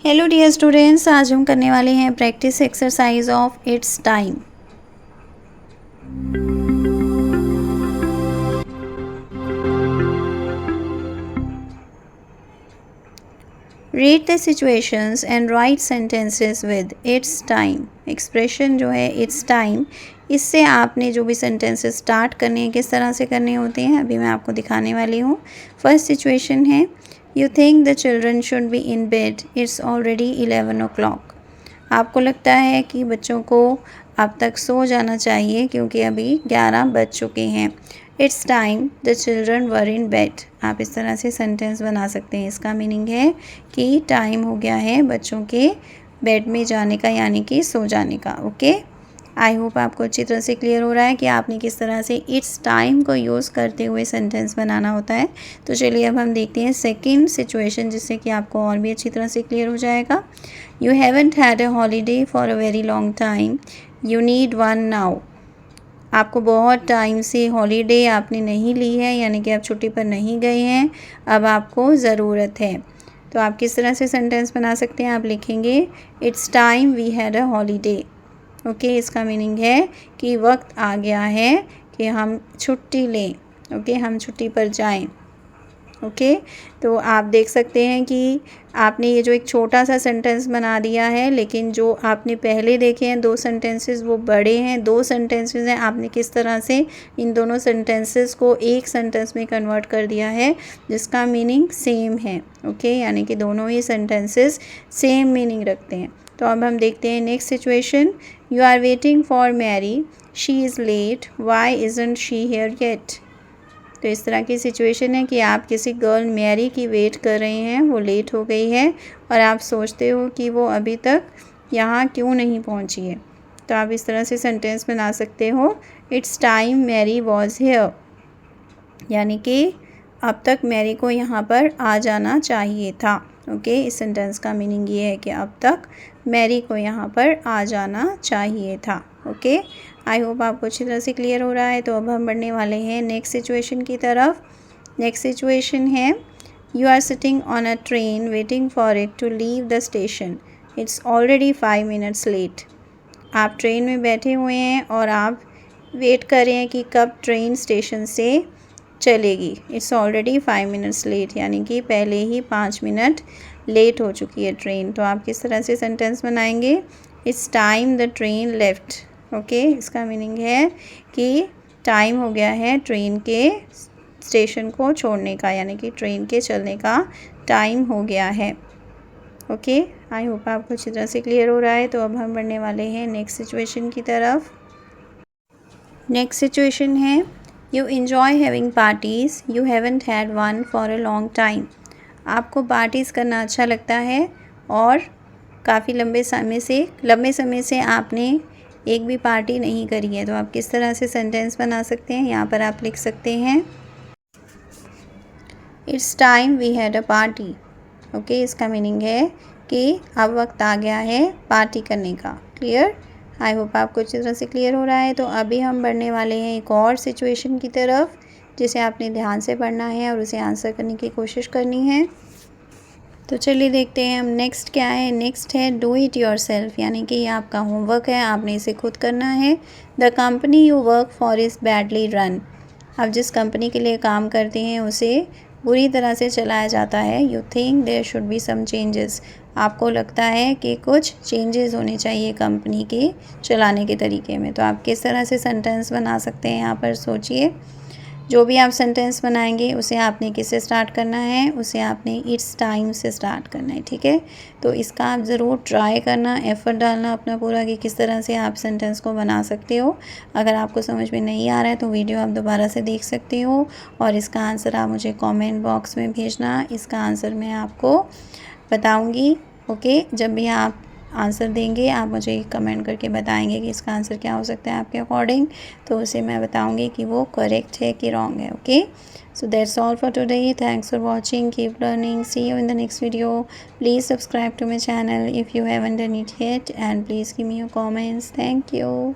Hello dear students, आज हम करने वाले हैं practice exercise of its time. Read the situations and right sentences with its time. Expression जो है इट्स टाइम, इससे आपने जो भी सेंटेंसेस स्टार्ट करने हैं किस तरह से करने होते हैं अभी मैं आपको दिखाने वाली हूँ। फर्स्ट सिचुएशन है, you think the children should be in bed, it's already 11 o'clock। आपको लगता है कि बच्चों को अब तक सो जाना चाहिए क्योंकि अभी 11 बज चुके हैं। It's time the children were in bed. आप इस तरह से सेंटेंस बना सकते हैं। इसका मीनिंग है कि टाइम हो गया है बच्चों के बेड में जाने का, यानी कि सो जाने का। ओके, आई होप आपको अच्छी तरह से क्लियर हो रहा है कि आपने किस तरह से इट्स टाइम को यूज़ करते हुए सेंटेंस बनाना होता है। तो चलिए अब हम देखते हैं सेकंड सिचुएशन, जिससे कि आपको और भी अच्छी तरह से क्लियर हो जाएगा। You haven't had a holiday for a very long time, you need one now. आपको बहुत टाइम से हॉलीडे आपने नहीं ली है, यानी कि आप छुट्टी पर नहीं गए हैं, अब आपको ज़रूरत है। तो आप किस तरह से सेंटेंस बना सकते हैं? आप लिखेंगे it's time we had a holiday. Okay, इसका मीनिंग है कि वक्त आ गया है कि हम छुट्टी लें। ओके, हम छुट्टी पर जाएं। ओके, तो आप देख सकते हैं कि आपने ये जो एक छोटा सा सेंटेंस बना दिया है, लेकिन जो आपने पहले देखे हैं दो सेंटेंसेस वो बड़े हैं। दो सेंटेंसेस हैं, आपने किस तरह से इन दोनों सेंटेंसेस को एक सेंटेंस में कन्वर्ट कर दिया है जिसका मीनिंग सेम है। ओके, यानी कि दोनों ही सेंटेंसेस सेम मीनिंग रखते हैं। तो अब हम देखते हैं next situation. You are waiting for Mary, she is late, why isn't she here yet. तो इस तरह की सिचुएशन है कि आप किसी गर्ल मैरी की वेट कर रहे हैं, वो लेट हो गई है और आप सोचते हो कि वो अभी तक यहाँ क्यों नहीं पहुँची है। तो आप इस तरह से सेंटेंस बना सकते हो, it's time Mary was here, यानी कि अब तक मैरी को यहाँ पर आ जाना चाहिए था। ओके, इस सेंटेंस का मीनिंग ये है कि अब तक मैरी को यहाँ पर आ जाना चाहिए था। ओके, आई होप आपको अच्छी तरह से क्लियर हो रहा है। तो अब हम बढ़ने वाले हैं नेक्स्ट सिचुएशन की तरफ। नेक्स्ट सिचुएशन है, you are sitting on a train waiting for it to leave the station, it's already 5 minutes late. आप ट्रेन में बैठे हुए हैं और आप वेट कर रहे हैं कि कब ट्रेन स्टेशन से चलेगी। इट्स ऑलरेडी 5 minutes लेट, यानी कि पहले ही 5 मिनट लेट हो चुकी है ट्रेन। तो आप किस तरह से सेंटेंस बनाएंगे? It's time the train left. Okay, इसका मीनिंग है कि टाइम हो गया है ट्रेन के स्टेशन को छोड़ने का, यानी कि ट्रेन के चलने का टाइम हो गया है। ओके, आई होप आपको अच्छी तरह से क्लियर हो रहा है। तो अब हम बढ़ने वाले हैं नेक्स्ट सिचुएशन की तरफ। नेक्स्ट सिचुएशन है, you enjoy having parties, you haven't had one for a long time. आपको पार्टीज़ करना अच्छा लगता है और काफ़ी लंबे समय से आपने एक भी पार्टी नहीं करी है। तो आप किस तरह से सेंटेंस बना सकते हैं? यहाँ पर आप लिख सकते हैं it's time we had a party. Okay, इसका मीनिंग है कि अब वक्त आ गया है पार्टी करने का। क्लियर? आई होप आपको अच्छी तरह से क्लियर हो रहा है। तो अभी हम बढ़ने वाले हैं एक और सिचुएशन की तरफ, जिसे आपने ध्यान से पढ़ना है और उसे आंसर करने की कोशिश करनी है। तो चलिए देखते हैं हम नेक्स्ट क्या है। नेक्स्ट है डू इट योर सेल्फ, यानी कि ये आपका होमवर्क है, आपने इसे खुद करना है। The company you work for is badly run. आप जिस कंपनी के लिए काम करते हैं उसे बुरी तरह से चलाया जाता है। You think there should be some changes. आपको लगता है कि कुछ चेंजेस होने चाहिए कंपनी के चलाने के तरीके में। तो आप किस तरह से सेंटेंस बना सकते हैं? यहाँ पर सोचिए। जो भी आप सेंटेंस बनाएंगे उसे आपने किससे स्टार्ट करना है? उसे आपने इट्स टाइम से स्टार्ट करना है। ठीक है, तो इसका आप ज़रूर ट्राई करना, एफ़र्ट डालना अपना पूरा कि किस तरह से आप सेंटेंस को बना सकते हो। अगर आपको समझ में नहीं आ रहा है तो वीडियो आप दोबारा से देख सकते हो और इसका आंसर आप मुझे कमेंट बॉक्स में भेजना। इसका आंसर मैं आपको बताऊँगी। ओके, जब भी आप आंसर देंगे आप मुझे कमेंट करके बताएंगे कि इसका आंसर क्या हो सकता है आपके अकॉर्डिंग, तो उसे मैं बताऊंगी कि वो करेक्ट है कि रॉन्ग है। Okay, so that's all for today. Thanks for watching, keep learning, see you in the next video. Please subscribe to my channel if you haven't done it yet and please give me your comments. Thank you.